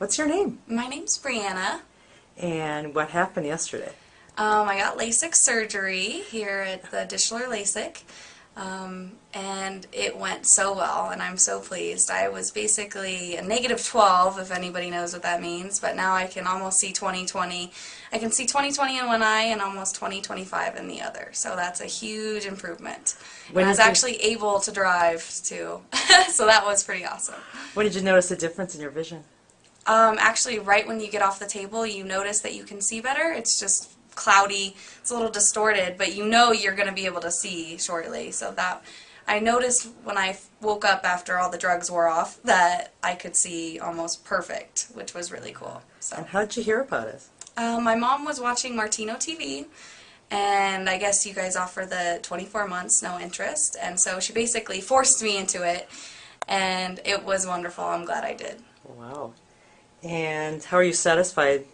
What's your name? My name's Brianna. And what happened yesterday? I got LASIK surgery here at the Dishler LASIK, and it went so well, and I'm so pleased. I was basically a -12, if anybody knows what that means, but now I can almost see 20/20. I can see 20/20 in one eye and almost 20/25 in the other, so that's a huge improvement. And I was actually able to drive, too, so that was pretty awesome. When did you notice a difference in your vision? Actually, right when you get off the table, you notice that you can see better. It's just cloudy, it's a little distorted, but you know you're going to be able to see shortly. So that I noticed when I woke up after all the drugs wore off that I could see almost perfect, which was really cool. So. And how did you hear about it? My mom was watching Martino TV, and I guess you guys offer the 24 months no interest, and so she basically forced me into it, and it was wonderful. I'm glad I did. Wow. And how are you satisfied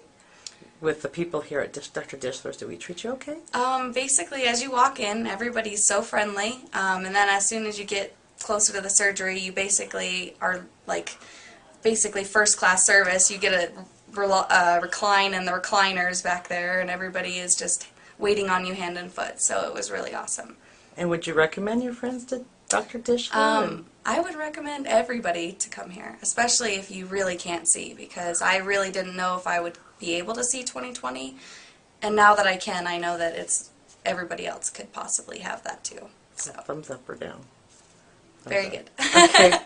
with the people here at Dr. Dishler's? Do we treat you okay? Basically, as you walk in, everybody's so friendly, and then as soon as you get closer to the surgery, you basically are like first-class service. You get a recline in the recliners back there, and everybody is just waiting on you hand and foot, so it was really awesome. And would you recommend your friends to Dr. Dishler? I would recommend everybody to come here, especially if you really can't see, because I really didn't know if I would be able to see 20/20, and now that I can, I know that everybody else could possibly have that too. So Thumbs up or down? very good. Okay.